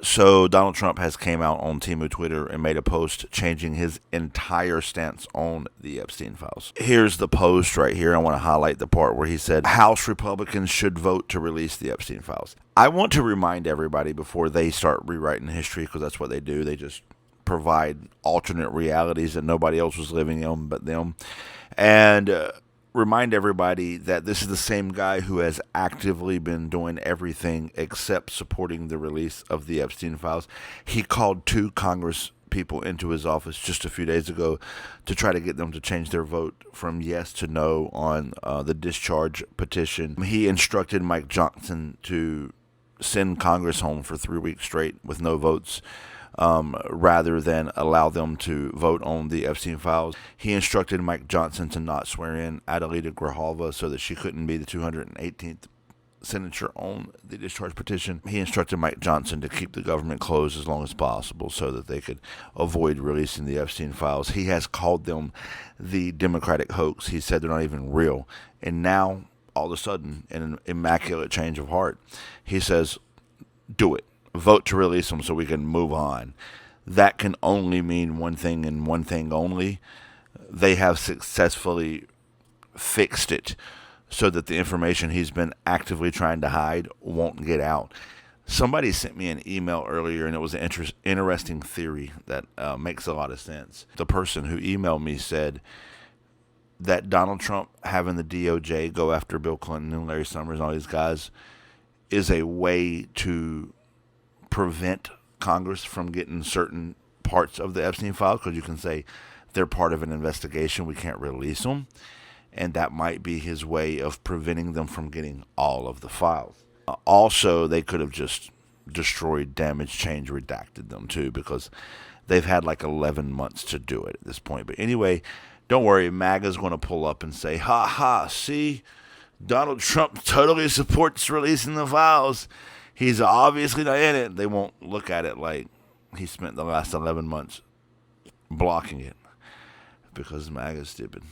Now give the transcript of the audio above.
So Donald Trump has came out on Temu Twitter and made a post changing his entire stance on the Epstein files. Here's the post right here. I want to highlight the part where he said House Republicans should vote to release the Epstein files. I want to remind everybody before they start rewriting history, because that's what they do. They just provide alternate realities that nobody else was living in but them. And remind everybody that this is the same guy who has actively been doing everything except supporting the release of the Epstein files. He called 2 Congress people into his office just a few days ago to try to get them to change their vote from yes to no on the discharge petition. He instructed Mike Johnson to send Congress home for 3 weeks straight with no votes, rather than allow them to vote on the Epstein files. He instructed Mike Johnson to not swear in Adelita Grijalva so that she couldn't be the 218th signature on the discharge petition. He instructed Mike Johnson to keep the government closed as long as possible so that they could avoid releasing the Epstein files. He has called them the Democratic hoax. He said they're not even real. And now, all of a sudden, in an immaculate change of heart, he says, do it. Vote to release them so we can move on. That can only mean one thing and one thing only. They have successfully fixed it so that the information he's been actively trying to hide won't get out. Somebody sent me an email earlier, and it was an interesting theory that makes a lot of sense. The person who emailed me said that Donald Trump having the DOJ go after Bill Clinton and Larry Summers and all these guys is a way to prevent Congress from getting certain parts of the Epstein files, because you can say they're part of an investigation, we can't release them, and that might be his way of preventing them from getting all of the files. Also, they could have just destroyed, damaged, changed, redacted them too, because they've had like 11 months to do it at this point. But anyway, don't worry, MAGA's going to pull up and say, ha ha, see, Donald Trump totally supports releasing the files. He's obviously not in it. They won't look at it like he spent the last 11 months blocking it, because MAGA's stupid.